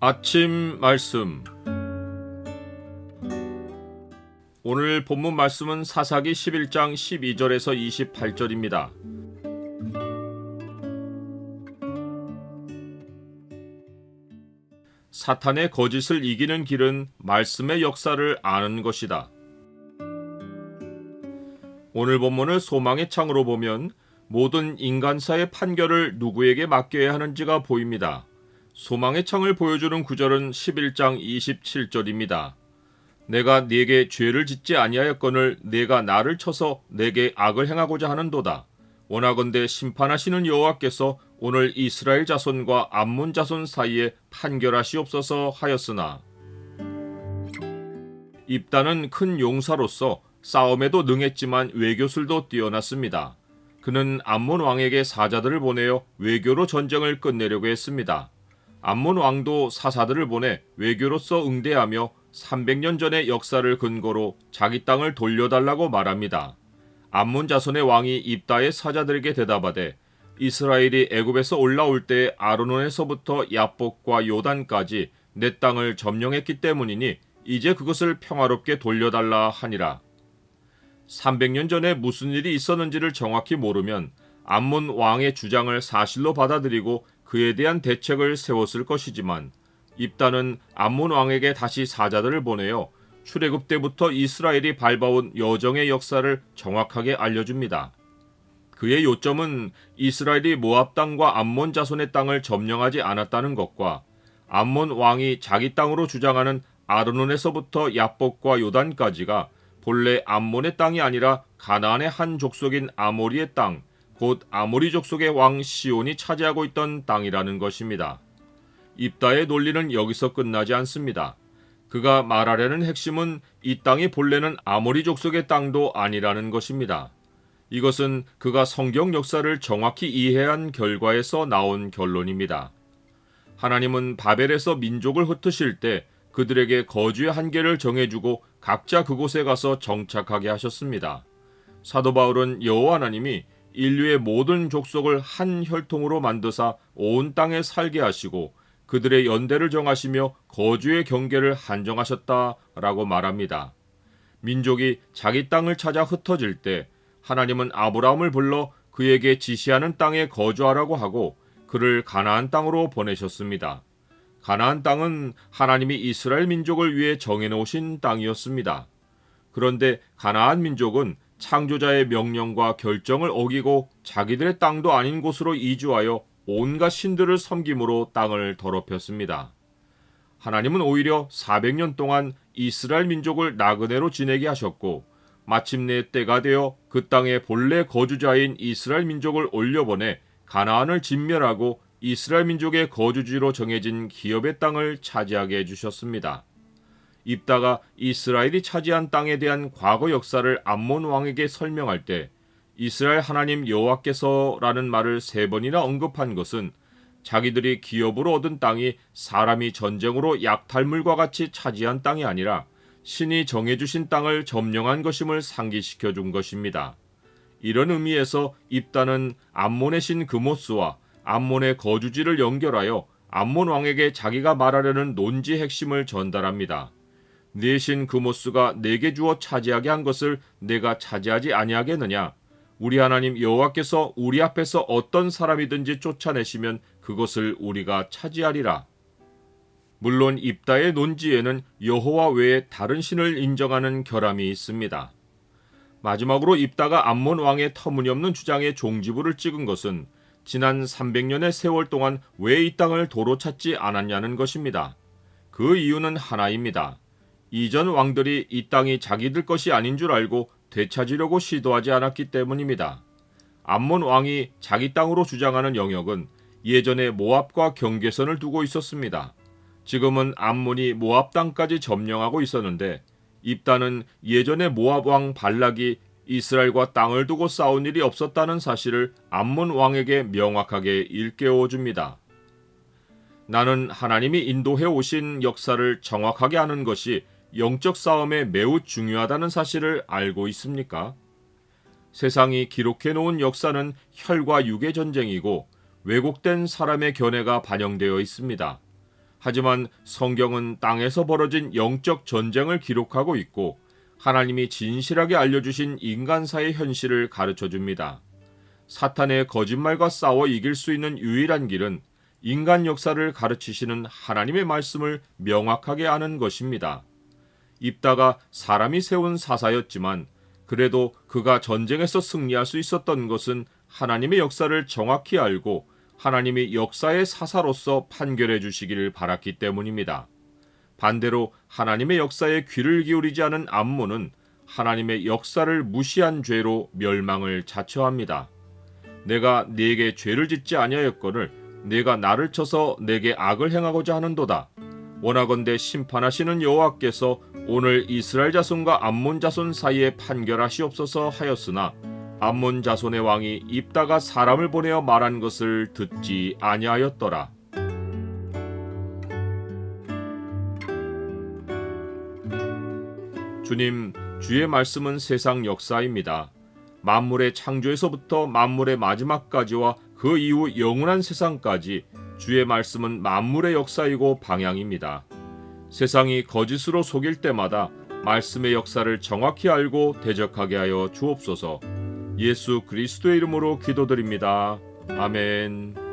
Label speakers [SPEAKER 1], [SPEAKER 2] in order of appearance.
[SPEAKER 1] 아침 말씀. 오늘 본문 말씀은 사사기 11장 12절에서 28절입니다. 사탄의 거짓을 이기는 길은 말씀의 역사를 아는 것이다. 오늘 본문을 소망의 창으로 보면 모든 인간사의 판결을 누구에게 맡겨야 하는지가 보입니다. 소망의 창을 보여주는 구절은 11장 27절입니다. 내가 네게 죄를 짓지 아니하였거늘 네가 나를 쳐서 내게 악을 행하고자 하는도다. 원하건대 심판하시는 여호와께서 오늘 이스라엘 자손과 암몬 자손 사이에 판결하시옵소서 하였으나, 입다는 큰 용사로서 싸움에도 능했지만 외교술도 뛰어났습니다. 그는 암몬 왕에게 사자들을 보내어 외교로 전쟁을 끝내려고 했습니다. 암몬 왕도 사사들을 보내 외교로서 응대하며 300년 전의 역사를 근거로 자기 땅을 돌려달라고 말합니다. 암몬 자손의 왕이 입다의 사자들에게 대답하되, 이스라엘이 애굽에서 올라올 때 아르논에서부터 야복과 요단까지 내 땅을 점령했기 때문이니 이제 그것을 평화롭게 돌려달라 하니라. 300년 전에 무슨 일이 있었는지를 정확히 모르면 암몬 왕의 주장을 사실로 받아들이고 그에 대한 대책을 세웠을 것이지만, 입다는 암몬 왕에게 다시 사자들을 보내어 출애굽 때부터 이스라엘이 밟아온 여정의 역사를 정확하게 알려줍니다. 그의 요점은 이스라엘이 모압 땅과 암몬 자손의 땅을 점령하지 않았다는 것과 암몬 왕이 자기 땅으로 주장하는 아르논에서부터 야복과 요단까지가 본래 암몬의 땅이 아니라 가나안의 한 족속인 아모리의 땅, 곧 아모리 족속의 왕 시온이 차지하고 있던 땅이라는 것입니다. 입다의 논리는 여기서 끝나지 않습니다. 그가 말하려는 핵심은 이 땅이 본래는 아모리 족속의 땅도 아니라는 것입니다. 이것은 그가 성경 역사를 정확히 이해한 결과에서 나온 결론입니다. 하나님은 바벨에서 민족을 흩으실 때 그들에게 거주의 한계를 정해주고 각자 그곳에 가서 정착하게 하셨습니다. 사도 바울은 여호와 하나님이 인류의 모든 족속을 한 혈통으로 만드사 온 땅에 살게 하시고 그들의 연대를 정하시며 거주의 경계를 한정하셨다라고 말합니다. 민족이 자기 땅을 찾아 흩어질 때 하나님은 아브라함을 불러 그에게 지시하는 땅에 거주하라고 하고 그를 가나안 땅으로 보내셨습니다. 가나안 땅은 하나님이 이스라엘 민족을 위해 정해놓으신 땅이었습니다. 그런데 가나안 민족은 창조자의 명령과 결정을 어기고 자기들의 땅도 아닌 곳으로 이주하여 온갖 신들을 섬김으로 땅을 더럽혔습니다. 하나님은 오히려 400년 동안 이스라엘 민족을 나그네로 지내게 하셨고 마침내 때가 되어 그 땅의 본래 거주자인 이스라엘 민족을 올려보내 가나안을 진멸하고 이스라엘 민족의 거주지로 정해진 기업의 땅을 차지하게 해주셨습니다. 입다가 이스라엘이 차지한 땅에 대한 과거 역사를 암몬 왕에게 설명할 때 이스라엘 하나님 여호와께서라는 말을 3번이나 언급한 것은 자기들이 기업으로 얻은 땅이 사람이 전쟁으로 약탈물과 같이 차지한 땅이 아니라 신이 정해주신 땅을 점령한 것임을 상기시켜 준 것입니다. 이런 의미에서 입다는 암몬의 신 그모스와 암몬의 거주지를 연결하여 암몬 왕에게 자기가 말하려는 논지의 핵심을 전달합니다. 네 신 그모스가 내게 주어 차지하게 한 것을 내가 차지하지 아니하겠느냐? 우리 하나님 여호와께서 우리 앞에서 어떤 사람이든지 쫓아내시면 그것을 우리가 차지하리라. 물론 입다의 논지에는 여호와 외에 다른 신을 인정하는 결함이 있습니다. 마지막으로 입다가 암몬 왕의 터무니없는 주장에 종지부를 찍은 것은 지난 300년의 세월 동안 왜 이 땅을 도로 찾지 않았냐는 것입니다. 그 이유는 하나입니다. 이전 왕들이 이 땅이 자기들 것이 아닌 줄 알고 되찾으려고 시도하지 않았기 때문입니다. 암몬 왕이 자기 땅으로 주장하는 영역은 예전에 모압과 경계선을 두고 있었습니다. 지금은 암몬이 모압 땅까지 점령하고 있었는데 입다는 예전에 모압 왕 발락이 이스라엘과 땅을 두고 싸운 일이 없었다는 사실을 암몬 왕에게 명확하게 일깨워 줍니다. 나는 하나님이 인도해 오신 역사를 정확하게 아는 것이 영적 싸움에 매우 중요하다는 사실을 알고 있습니까? 세상이 기록해 놓은 역사는 혈과 육의 전쟁이고 왜곡된 사람의 견해가 반영되어 있습니다. 하지만 성경은 땅에서 벌어진 영적 전쟁을 기록하고 있고 하나님이 진실하게 알려주신 인간사의 현실을 가르쳐 줍니다. 사탄의 거짓말과 싸워 이길 수 있는 유일한 길은 인간 역사를 가르치시는 하나님의 말씀을 명확하게 아는 것입니다. 입다가 사람이 세운 사사였지만 그래도 그가 전쟁에서 승리할 수 있었던 것은 하나님의 역사를 정확히 알고 하나님이 역사의 사사로서 판결해 주시기를 바랐기 때문입니다. 반대로 하나님의 역사에 귀를 기울이지 않은 암몬은 하나님의 역사를 무시한 죄로 멸망을 자처합니다. 내가 네게 죄를 짓지 아니하였거늘 네가 나를 쳐서 내게 악을 행하고자 하는도다. 원하건대 심판하시는 여호와께서 오늘 이스라엘 자손과 암몬 자손 사이에 판결하시옵소서 하였으나 암몬 자손의 왕이 입다가 사람을 보내어 말한 것을 듣지 아니하였더라. 주님, 주의 말씀은 세상 역사입니다. 만물의 창조에서부터 만물의 마지막까지와 그 이후 영원한 세상까지 주의 말씀은 만물의 역사이고 방향입니다. 세상이 거짓으로 속일 때마다 말씀의 역사를 정확히 알고 대적하게 하여 주옵소서. 예수 그리스도의 이름으로 기도드립니다. 아멘.